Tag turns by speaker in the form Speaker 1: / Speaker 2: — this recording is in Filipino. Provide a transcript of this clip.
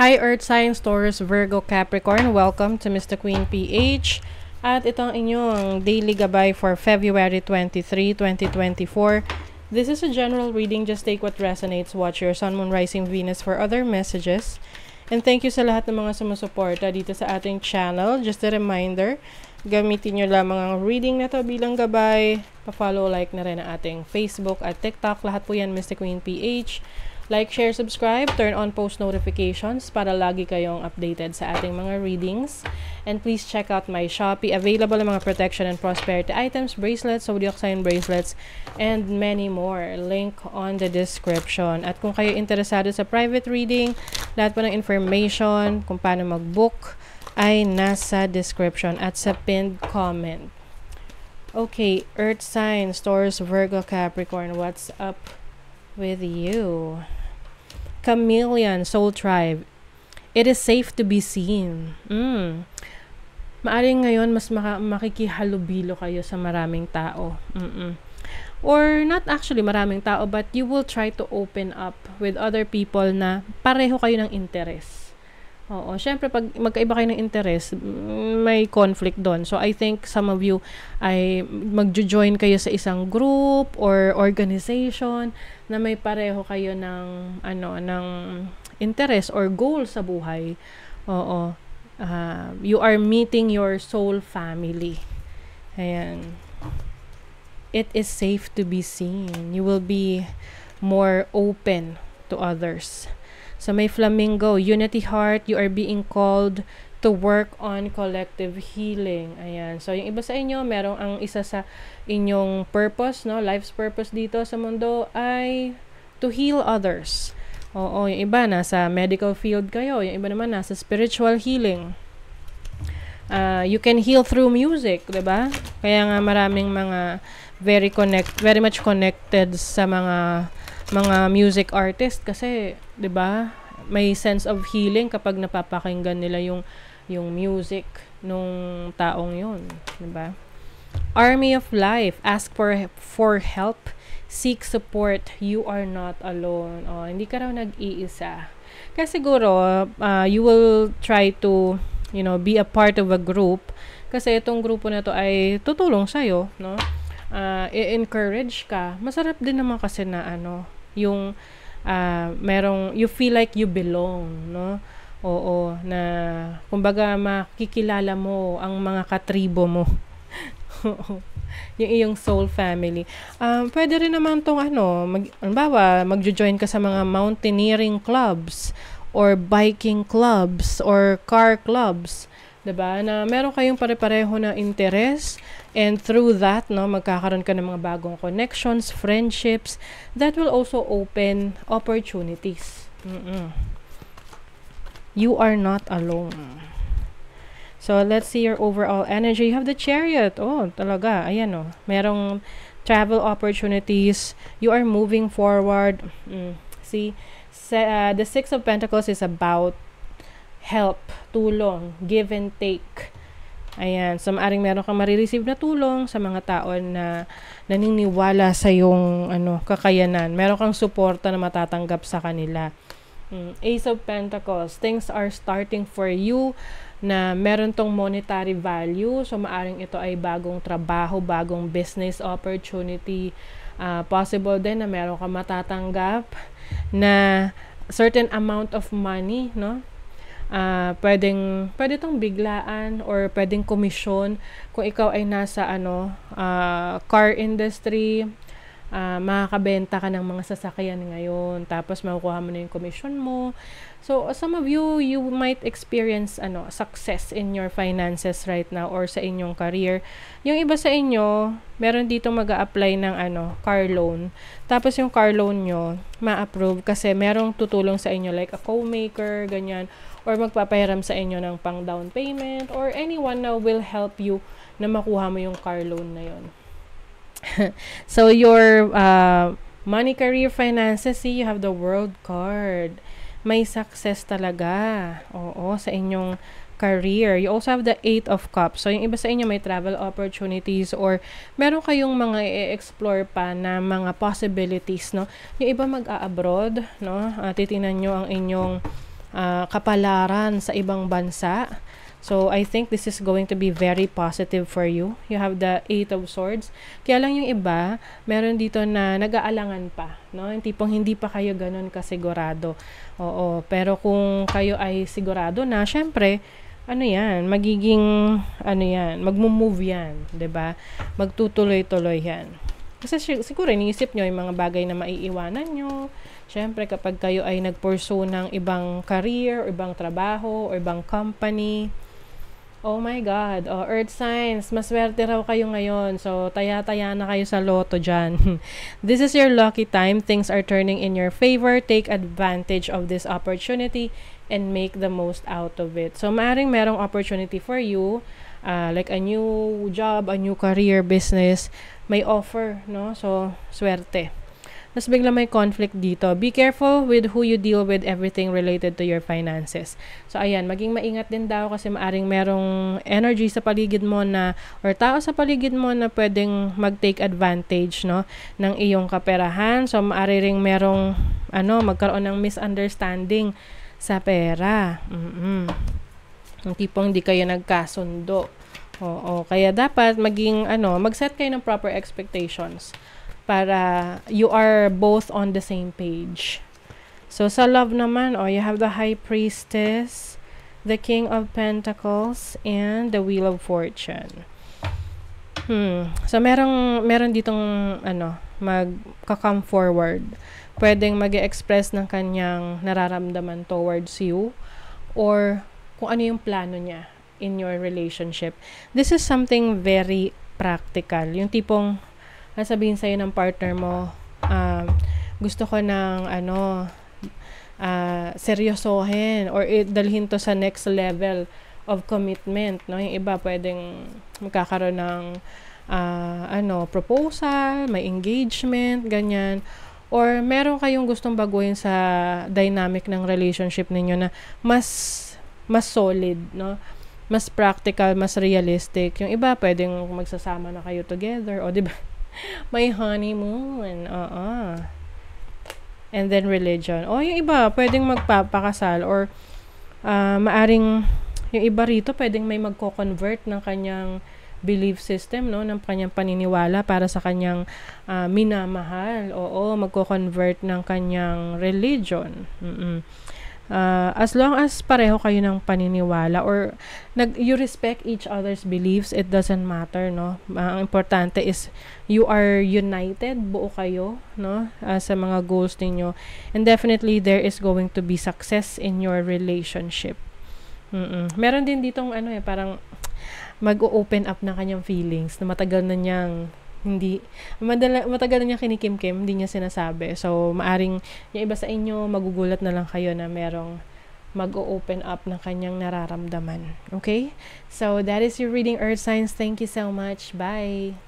Speaker 1: Hi Earth Signs, Taurus, Virgo, Capricorn. Welcome to Mr. Queen PH. At ito ang inyong daily gabay for February 23, 2024. This is a general reading. Just take what resonates. Watch your Sun, Moon, Rising, Venus for other messages. And thank you sa lahat ng mga sumusuporta dito sa ating channel. Just a reminder, gamitin nyo lamang ang reading na to bilang gabay. Pa-follow, like na rin ang ating Facebook at TikTok. Lahat po yan Mr. Queen PH. Like, share, subscribe, turn on post notifications para lagi kayong updated sa ating mga readings. And please check out my Shopee. Available ang mga protection and prosperity items, bracelets, zodiac sign bracelets, and many more. Link on the description. At kung kayo interesado sa private reading, lahat po ng information kung paano mag-book ay nasa description at sa pinned comment. Okay, Earth signs, Taurus, Virgo, Capricorn, what's up with you? Chameleon, Soul Tribe. It is safe to be seen. Maaring ngayon mas makikihalubilo kayo sa maraming tao. Or not actually maraming tao, but you will try to open up with other people na pareho kayo ng interest. Oo, syempre pag magkaiba kayo ng interest, may conflict doon. So I think some of you ay magjo-join kayo sa isang group or organization na may pareho kayo ng ng interest or goal sa buhay. Oo. You are meeting your soul family. Ayan. It is safe to be seen. You will be more open to others. So may flamingo, unity heart, you are being called to work on collective healing. Ayan. So yung iba sa inyo, merong ang isa sa inyong purpose, no, life's purpose dito sa mundo ay to heal others. Oo, yung iba nasa medical field kayo, yung iba naman nasa spiritual healing. You can heal through music, 'di ba? Kaya nga maraming mga very much connected sa mga music artist kasi 'di ba may sense of healing kapag napapakinggan nila yung music nung taong yun, 'di ba? Army of Life, ask for help, seek support, you are not alone. Hindi ka raw nag-iisa. Kasi siguro you will try to be a part of a group kasi itong grupo na to ay tutulong sa'yo, no? I-encourage ka. Masarap din naman kasi na yung you feel like you belong, no? Oo, na kumbaga makikilala mo ang mga katribo mo. Yung iyong soul family. Pwede rin naman tong magjo-join ka sa mga mountaineering clubs or biking clubs or car clubs, 'di ba? Na meron kayong pare-pareho na interest, and through that, no, magkakaroon ka ng mga bagong connections, friendships that will also open opportunities. You are not alone. So let's see your overall energy. You have the Chariot. Oh, talaga. Ayan, oh. Merong travel opportunities. You are moving forward. See, the Six of Pentacles is about help, tulong, give and take. Ayan, so maaring meron kang marireceive na tulong sa mga tao na naniniwala sa iyong kakayanan. Meron kang suporta na matatanggap sa kanila. Ace of Pentacles, things are starting for you na meron tong monetary value. So maaring ito ay bagong trabaho, bagong business opportunity. Possible din na meron kang matatanggap na certain amount of money, no? Pwede tong biglaan or pwedeng komisyon kung ikaw ay nasa car industry, makakabenta ka ng mga sasakyan ngayon, tapos makukuha mo na yung komisyon mo. So some of you might experience success in your finances right now or sa inyong career. Yung iba sa inyo, meron dito mag-a-apply ng car loan. Tapos yung car loan nyo ma-approve kasi merong tutulong sa inyo like a co-maker, ganyan, or magpapahiram sa inyo ng pang down payment or anyone na will help you na makuha mo yung car loan na yon. So your money, career, finances, see, you have the World card. May success talaga. Oo, sa inyong career. You also have the Eight of Cups. So yung iba sa inyo may travel opportunities or meron kayong mga i-explore pa na mga possibilities, no? Yung iba mag-a-abroad, no? Titingnan nyo ang inyong kapalaran sa ibang bansa. So, I think this is going to be very positive for you. You have the Eight of Swords. Kaya lang yung iba, meron dito na nag-aalangan pa, no? Yung tipong hindi pa kayo ganun kasigurado. Oo, pero kung kayo ay sigurado na, syempre, magmo-move yan, 'di ba? Magtutuloy-tuloy yan. Kasi siguro iniisip nyo yung mga bagay na maiiwanan nyo. Syempre, kapag kayo ay nag-pursue ng ibang career, o ibang trabaho, o ibang company, oh my God. Oh, Earth signs, maswerte raw kayo ngayon. So, taya-taya na kayo sa loto dyan. This is your lucky time. Things are turning in your favor. Take advantage of this opportunity and make the most out of it. So, maaring merong opportunity for you, like a new job, a new career, business, may offer, no? So, swerte. Mas bigla may conflict dito. Be careful with who you deal with, everything related to your finances. So, ayan, maging maingat din daw kasi maaring merong energy sa paligid mo na, or tao sa paligid mo na pwedeng mag-take advantage, no, ng iyong kaperahan. So, maari ring merong, magkaroon ng misunderstanding sa pera. Yung tipong hindi kayo nagkasundo. Oo, kaya dapat mag-set kayo ng proper expectations para you are both on the same page. So, sa love naman, you have the High Priestess, the King of Pentacles, and the Wheel of Fortune. So, meron ditong, magka-come forward. Pwedeng mag-express ng kanyang nararamdaman towards you, or kung ano yung plano niya in your relationship. This is something very practical. Yung tipong, sabihin sa'yo ng partner mo, gusto ko ng seryosohin or dalhin to sa next level of commitment, no? Yung iba pwedeng magkakaroon ng proposal, may engagement, ganyan. Or meron kayong gustong baguhin sa dynamic ng relationship ninyo na mas solid, no? Mas practical, mas realistic. Yung iba pwedeng magsasama na kayo together, o 'di ba? May honeymoon. And then religion. Yung iba, pwedeng magpapakasal or maaring yung iba rito, pwedeng may magko-convert ng kanyang belief system, no? Ng kanyang paniniwala para sa kanyang minamahal. Magko-convert ng kanyang religion. As long as pareho kayo ng paniniwala or you respect each other's beliefs, it doesn't matter, no? Ang importante is you are united, buo kayo, no? Sa mga goals ninyo. And definitely there is going to be success in your relationship. Meron din ditong parang mag-open up na kanyang feelings na matagal na niyang matagal na niya kinikimkim, hindi niya sinasabi. So, maaring yung iba sa inyo, magugulat na lang kayo na merong mag-open up ng kanyang nararamdaman. Okay? So, that is your reading, Earth Signs. Thank you so much. Bye!